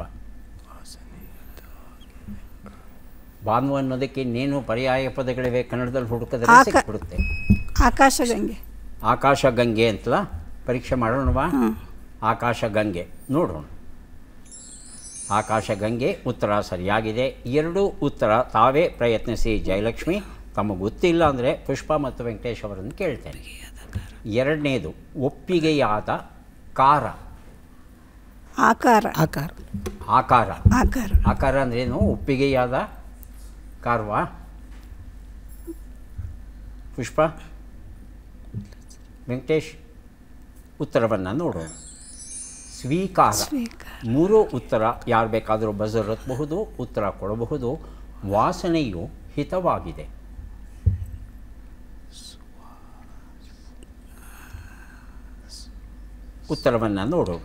ಬಾನು ಅನ್ನೋದಕ್ಕೆ ಇನ್ನೇನು ಪರ್ಯಾಯ ಪದಗಳಿವೆ, ಕನ್ನಡದಲ್ಲಿ ಹುಡುಕಿದ್ರೆ ಸಿಕ್ಬಿಡುತ್ತೆ. ಆಕಾಶಗಂಗೆ. ಆಕಾಶಗಂಗೆ ಅಂತಲ್ಲ, ಪರೀಕ್ಷೆ ಮಾಡೋಣವಾ? ಆಕಾಶಗಂಗೆ ನೋಡೋಣ. ಆಕಾಶಗಂಗೆ ಉತ್ತರ ಸರಿಯಾಗಿದೆ. 2 ಉತ್ತರ ತಾವೇ ಪ್ರಯತ್ನಿಸಿ ಜಯಲಕ್ಷ್ಮಿ. ತಮಗೆ ಗೊತ್ತಿಲ್ಲ ಅಂದರೆ ಪುಷ್ಪ ಮತ್ತು ವೆಂಕಟೇಶ್ ಅವರನ್ನು ಕೇಳ್ತೇನೆ. 2ನೇದು ಒಪ್ಪಿಗೆಯಾದ ಕಾರ. ಆಕಾರ. ಆಕಾರ. ಆಕಾರ. ಆಕಾರ. ಆಕಾರ ಅಂದ್ರೇನು? ಒಪ್ಪಿಗೆಯಾದ ಕಾರ್ವಾ? ಪುಷ್ಪ, ವೆಂಕಟೇಶ್, ಉತ್ತರವನ್ನು ನೋಡೋಣ. ಸ್ವೀಕಾರ. 3 ಉತ್ತರ. ಯಾರು ಬೇಕಾದರೂ ಬಜರ್ ಹತ್ತಬಹುದು, ಉತ್ತರ ಕೊಡಬಹುದು. ವಾಸನೆಯು ಹಿತವಾಗಿದೆ. ಉತ್ತರವನ್ನು ನೋಡೋಣ.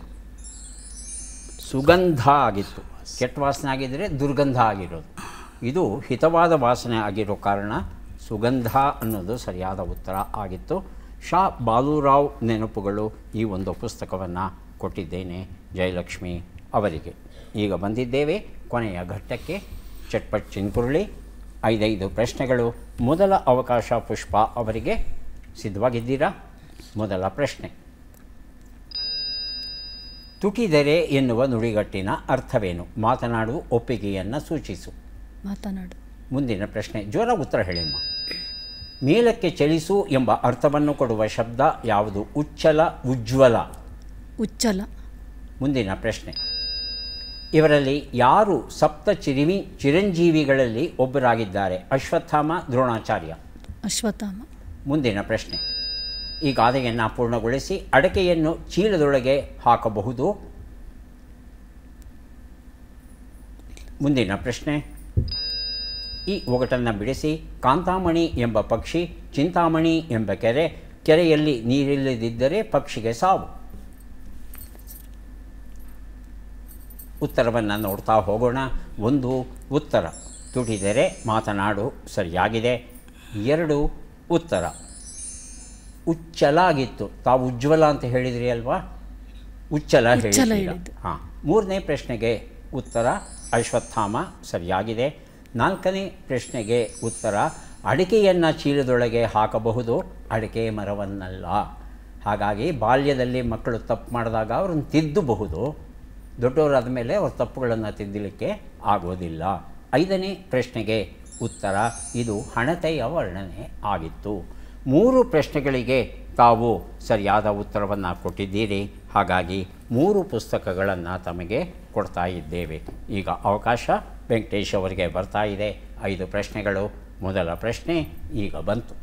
ಸುಗಂಧ ಆಗಿತ್ತು. ಕೆಟ್ಟ ವಾಸನೆ ಆಗಿದ್ದರೆ ದುರ್ಗಂಧ ಆಗಿರೋದು. ಇದು ಹಿತವಾದ ವಾಸನೆ ಆಗಿರೋ ಕಾರಣ ಸುಗಂಧ ಅನ್ನೋದು ಸರಿಯಾದ ಉತ್ತರ ಆಗಿತ್ತು. ಶಾ ಬಾಲುರಾವ್ ನೆನಪುಗಳು ಈ ಒಂದು ಪುಸ್ತಕವನ್ನು ಕೊಟ್ಟಿದ್ದೇನೆ ಜಯಲಕ್ಷ್ಮಿ ಅವರಿಗೆ. ಈಗ ಬಂದಿದ್ದೇವೆ ಕೊನೆಯ ಘಟ್ಟಕ್ಕೆ. ಚಟ್ಪಟ್ ಚಿನ್ಕುರುಳಿ. 5 ಪ್ರಶ್ನೆಗಳು. ಮೊದಲ ಅವಕಾಶ ಪುಷ್ಪ ಅವರಿಗೆ. ಸಿದ್ಧವಾಗಿದ್ದೀರಾ? ಮೊದಲ ಪ್ರಶ್ನೆ. ತುಟಿದರೆ ಎನ್ನುವ ನುಡಿಗಟ್ಟಿನ ಅರ್ಥವೇನು? ಮಾತನಾಡು, ಒಪ್ಪಿಗೆಯನ್ನು ಸೂಚಿಸು. ಮಾತನಾಡು. ಮುಂದಿನ ಪ್ರಶ್ನೆ. ಜ್ವರ ಉತ್ತರ ಹೇಳಿಮ್ಮ. ಮೇಲಕ್ಕೆ ಚಲಿಸು ಎಂಬ ಅರ್ಥವನ್ನು ಕೊಡುವ ಶಬ್ದ ಯಾವುದು? ಉಚ್ಚಲ, ಉಜ್ವಲ. ಉಚ್ಚಲ. ಮುಂದಿನ ಪ್ರಶ್ನೆ. ಇವರಲ್ಲಿ ಯಾರು ಸಪ್ತ ಚಿರಂಜೀವಿಗಳಲ್ಲಿ ಒಬ್ಬರಾಗಿದ್ದಾರೆ? ಅಶ್ವತ್ಥಾಮ, ದ್ರೋಣಾಚಾರ್ಯ. ಅಶ್ವತ್ಥಾಮ. ಮುಂದಿನ ಪ್ರಶ್ನೆ. ಈ ಗಾದೆಯನ್ನು ಪೂರ್ಣಗೊಳಿಸಿ. ಅಡಕೆಯನ್ನು ಚೀಲದೊಳಗೆ ಹಾಕಬಹುದು. ಮುಂದಿನ ಪ್ರಶ್ನೆ. ಈ ಒಗಟನ್ನು ಬಿಡಿಸಿ. ಕಾಂತಾಮಣಿ ಎಂಬ ಪಕ್ಷಿ, ಚಿಂತಾಮಣಿ ಎಂಬ ಕೆರೆ, ಕೆರೆಯಲ್ಲಿ ನೀರಿಲ್ಲದಿದ್ದರೆ ಪಕ್ಷಿಗೆ ಸಾವು. ಉತ್ತರವನ್ನು ನೋಡ್ತಾ ಹೋಗೋಣ. 1 ಉತ್ತರ ತುಟಿದರೆ, ಮಾತನಾಡು ಸರಿಯಾಗಿದೆ. 2 ಉತ್ತರ ಉಚ್ಚಲ ಆಗಿತ್ತು. ತಾವು ಉಜ್ವಲ ಅಂತ ಹೇಳಿದ್ರಿ ಅಲ್ವಾ? ಉಚ್ಚಲ ಹೇಳಿದ್ದೀರ. ಹಾಂ. 3ನೇ ಪ್ರಶ್ನೆಗೆ ಉತ್ತರ ಅಶ್ವತ್ಥಾಮ ಸರಿಯಾಗಿದೆ. 4ನೇ ಪ್ರಶ್ನೆಗೆ ಉತ್ತರ ಅಡಿಕೆಯನ್ನು ಚೀಲದೊಳಗೆ ಹಾಕಬಹುದು, ಅಡಿಕೆ ಮರವನ್ನಲ್ಲ. ಹಾಗಾಗಿ ಬಾಲ್ಯದಲ್ಲಿ ಮಕ್ಕಳು ತಪ್ಪು ಮಾಡಿದಾಗ ಅವ್ರನ್ನ ತಿದ್ದಬಹುದು. ದೊಡ್ಡವರಾದ ಮೇಲೆ ಅವ್ರ ತಪ್ಪುಗಳನ್ನು ತಿದ್ದಲಿಕ್ಕೆ ಆಗೋದಿಲ್ಲ. 5ನೇ ಪ್ರಶ್ನೆಗೆ ಉತ್ತರ ಇದು ಹಣತೆಯ ವರ್ಣನೆ ಆಗಿತ್ತು. 3 ಪ್ರಶ್ನೆಗಳಿಗೆ ತಾವು ಸರಿಯಾದ ಉತ್ತರವನ್ನು ಕೊಟ್ಟಿದ್ದೀರಿ. ಹಾಗಾಗಿ 3 ಪುಸ್ತಕಗಳನ್ನು ತಮಗೆ ಕೊಡ್ತಾ ಇದ್ದೇವೆ. ಈಗ ಅವಕಾಶ ವೆಂಕಟೇಶ್ ಅವರಿಗೆ ಬರ್ತಾ ಇದೆ. 5 ಪ್ರಶ್ನೆಗಳು. ಮೊದಲ ಪ್ರಶ್ನೆ ಈಗ ಬಂತು.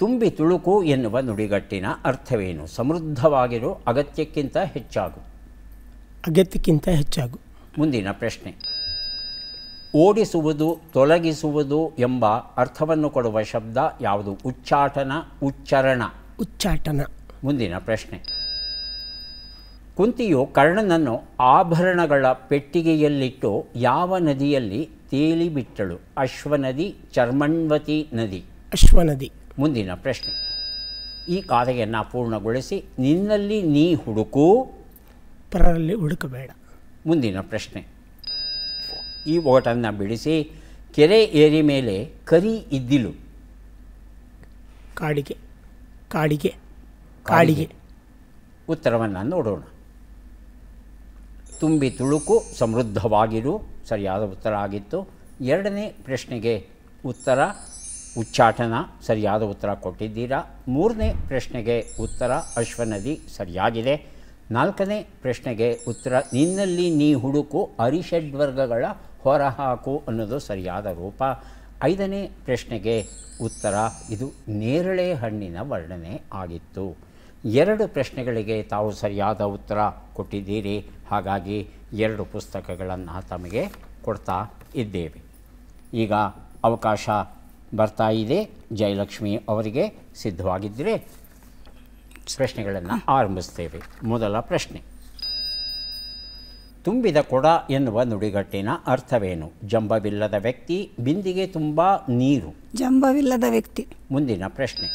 ತುಂಬಿ ತುಳುಕು ಎನ್ನುವ ನುಡಿಗಟ್ಟಿನ ಅರ್ಥವೇನು? ಸಮೃದ್ಧವಾಗಿರು, ಅಗತ್ಯಕ್ಕಿಂತ ಹೆಚ್ಚಾಗು. ಅಗತ್ಯಕ್ಕಿಂತ ಹೆಚ್ಚಾಗು. ಮುಂದಿನ ಪ್ರಶ್ನೆ. ಓಡಿಸುವುದು, ತೊಲಗಿಸುವುದು ಎಂಬ ಅರ್ಥವನ್ನು ಕೊಡುವ ಶಬ್ದ ಯಾವುದು? ಉಚ್ಚಾಟನ, ಉಚ್ಚರಣ. ಉಚ್ಚಾಟನ. ಮುಂದಿನ ಪ್ರಶ್ನೆ. ಕುಂತಿಯು ಕರ್ಣನನ್ನು ಆಭರಣಗಳ ಪೆಟ್ಟಿಗೆಯಲ್ಲಿಟ್ಟು ಯಾವ ನದಿಯಲ್ಲಿ ತೇಲಿಬಿಟ್ಟಳು? ಅಶ್ವನದಿ, ಚರ್ಮಣ್ವತಿ ನದಿ. ಅಶ್ವನದಿ. ಮುಂದಿನ ಪ್ರಶ್ನೆ. ಈ ಗಾದೆಯನ್ನು ಪೂರ್ಣಗೊಳಿಸಿ. ನಿನ್ನಲ್ಲಿ ನೀ ಹುಡುಕು, ಪರರಲ್ಲಿ ಹುಡುಕಬೇಡ. ಮುಂದಿನ ಪ್ರಶ್ನೆ. ಈ ಓಟನ್ನು ಬಿಡಿಸಿ. ಕೆರೆ ಏರಿ ಮೇಲೆ ಕರಿ ಇದ್ದಿಲು. ಕಾಡಿಗೆ. ಕಾಡಿಗೆ. ಕಾಡಿಗೆ. ಉತ್ತರವನ್ನು ನೋಡೋಣ. ತುಂಬಿ ತುಳುಕು, ಸಮೃದ್ಧವಾಗಿರು ಸರಿಯಾದ ಉತ್ತರ ಆಗಿತ್ತು. 2ನೇ ಪ್ರಶ್ನೆಗೆ ಉತ್ತರ ಉಚ್ಚಾಟನ ಸರಿಯಾದ ಉತ್ತರ ಕೊಟ್ಟಿದ್ದೀರಾ. 3ನೇ ಪ್ರಶ್ನೆಗೆ ಉತ್ತರ ಅಶ್ವನದಿ ಸರಿಯಾಗಿದೆ. 4ನೇ ಪ್ರಶ್ನೆಗೆ ಉತ್ತರ ನಿನ್ನಲ್ಲಿ ನೀ ಹುಡುಕು, ಅರಿಷಡ್ವರ್ಗಗಳ ಹೊರಹಾಕು ಅನ್ನೋದು ಸರಿಯಾದ ರೂಪ. 5ನೇ ಪ್ರಶ್ನೆಗೆ ಉತ್ತರ ಇದು ನೇರಳೆ ಹಣ್ಣಿನ ವರ್ಣನೆ ಆಗಿತ್ತು. 2 ಪ್ರಶ್ನೆಗಳಿಗೆ ತಾವು ಸರಿಯಾದ ಉತ್ತರ ಕೊಟ್ಟಿದ್ದೀರಿ. ಹಾಗಾಗಿ 2 ಪುಸ್ತಕಗಳನ್ನು ತಮಗೆ ಕೊಡ್ತಾ ಇದ್ದೇವೆ. ಈಗ ಅವಕಾಶ ಬರ್ತಾ ಇದೆ ಜಯಲಕ್ಷ್ಮಿ ಅವರಿಗೆ. ಸಿದ್ಧವಾಗಿದ್ದರೆ ಪ್ರಶ್ನೆಗಳನ್ನು ಆರಂಭಿಸ್ತೇವೆ. ಮೊದಲ ಪ್ರಶ್ನೆ. ತುಂಬಿದ ಕೊಡ ಎನ್ನುವ ನುಡಿಗಟ್ಟಿನ ಅರ್ಥವೇನು? ಜಂಬವಿಲ್ಲದ ವ್ಯಕ್ತಿ, ಬಿಂದಿಗೆ ತುಂಬ ನೀರು. ಜಂಬವಿಲ್ಲದ ವ್ಯಕ್ತಿ. ಮುಂದಿನ ಪ್ರಶ್ನೆ.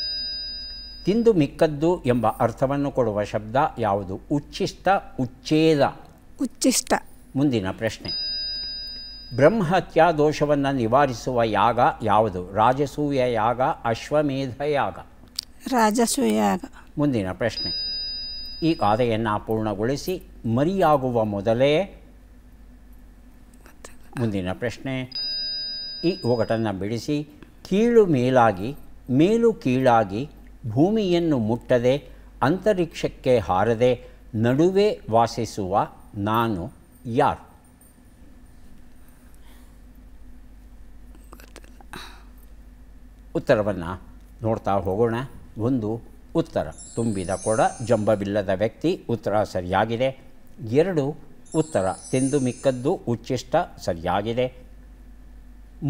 ತಿಂದು ಮಿಕ್ಕದ್ದು ಎಂಬ ಅರ್ಥವನ್ನು ಕೊಡುವ ಶಬ್ದ ಯಾವುದು? ಉಚ್ಚಿಷ್ಟ, ಉಚ್ಛೇದ. ಉಚ್ಚಿಷ್ಟ. ಮುಂದಿನ ಪ್ರಶ್ನೆ. ಬ್ರಹ್ಮಹತ್ಯಾ ದೋಷವನ್ನು ನಿವಾರಿಸುವ ಯಾಗ ಯಾವುದು? ರಾಜಸೂಯ ಯಾಗ, ಅಶ್ವಮೇಧ ಯಾಗ. ರಾಜಸೂಯ ಯಾಗ. ಮುಂದಿನ ಪ್ರಶ್ನೆ. ಈ ಗಾದೆಯನ್ನು ಪೂರ್ಣಗೊಳಿಸಿ. ಮರಿಯಾಗುವ ಮೊದಲೇ. ಮುಂದಿನ ಪ್ರಶ್ನೆ. ಈ ಒಗಟನ್ನು ಬಿಡಿಸಿ. ಕೀಳು ಮೇಲಾಗಿ, ಮೇಲು ಕೀಳಾಗಿ, ಭೂಮಿಯನ್ನು ಮುಟ್ಟದೆ, ಅಂತರಿಕ್ಷಕ್ಕೆ ಹಾರದೆ, ನಡುವೆ ವಾಸಿಸುವ ನಾನು ಯಾರು? ಉತ್ತರವನ್ನು ನೋಡ್ತಾ ಹೋಗೋಣ. ಒಂದು ಉತ್ತರ ತುಂಬಿದ ಕೊಡ, ಜಂಬವಿಲ್ಲದ ವ್ಯಕ್ತಿ, ಉತ್ತರ ಸರಿಯಾಗಿದೆ. 2 ಉತ್ತರ ತಿಂದು ಮಿಕ್ಕದ್ದು, ಉಚ್ಚಿಷ್ಟ, ಸರಿಯಾಗಿದೆ.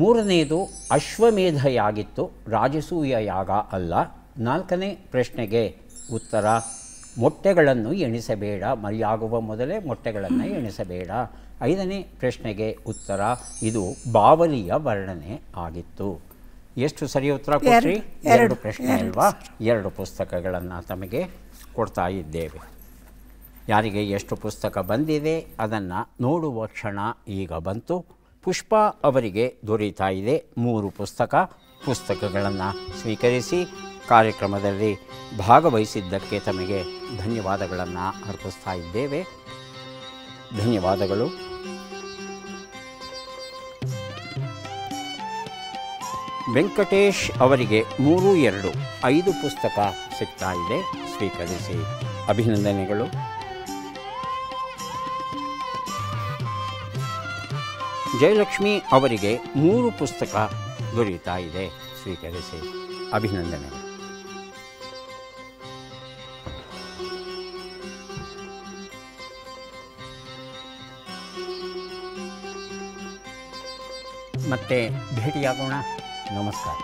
3ನೇದು ಅಶ್ವಮೇಧಯಾಗಿತ್ತು, ರಾಜಸೂಯ ಯಾಗ ಅಲ್ಲ. 4ನೇ ಪ್ರಶ್ನೆಗೆ ಉತ್ತರ ಮೊಟ್ಟೆಗಳನ್ನು ಎಣಿಸಬೇಡ, ಮರಿಯಾಗುವ ಮೊದಲೇ ಮೊಟ್ಟೆಗಳನ್ನು ಎಣಿಸಬೇಡ. 5ನೇ ಪ್ರಶ್ನೆಗೆ ಉತ್ತರ ಇದು ಬಾವಲಿಯ ವರ್ಣನೆ ಆಗಿತ್ತು. ಎಷ್ಟು ಸರಿ ಉತ್ತರ ಕೊಟ್ರಿ? 2 ಪ್ರಶ್ನೆ ಅಲ್ವಾ? 2 ಪುಸ್ತಕಗಳನ್ನು ತಮಗೆ ಕೊಡ್ತಾ ಇದ್ದೇವೆ. ಯಾರಿಗೆ ಎಷ್ಟು ಪುಸ್ತಕ ಬಂದಿದೆ ಅದನ್ನು ನೋಡುವ ಕ್ಷಣ ಈಗ ಬಂತು. ಪುಷ್ಪ ಅವರಿಗೆ ದೊರೀತಾ ಇದೆ 3 ಪುಸ್ತಕಗಳನ್ನು ಸ್ವೀಕರಿಸಿ ಕಾರ್ಯಕ್ರಮದಲ್ಲಿ ಭಾಗವಹಿಸಿದ್ದಕ್ಕೆ ತಮಗೆ ಧನ್ಯವಾದಗಳನ್ನು ಅರ್ಪಿಸ್ತಾ ಇದ್ದೇವೆ. ಧನ್ಯವಾದಗಳು. ವೆಂಕಟೇಶ್ ಅವರಿಗೆ 3-2 5 ಪುಸ್ತಕ ಸಿಗ್ತಾ ಇದೆ, ಸ್ವೀಕರಿಸಿ. ಅಭಿನಂದನೆಗಳು. ಜಯಲಕ್ಷ್ಮಿ ಅವರಿಗೆ 3 ಪುಸ್ತಕ ದೊರೆಯುತ್ತಾ ಇದೆ, ಸ್ವೀಕರಿಸಿ. ಅಭಿನಂದನೆಗಳು. ಮತ್ತೆ ಭೇಟಿಯಾಗೋಣ. ನಮಸ್ಕಾರ.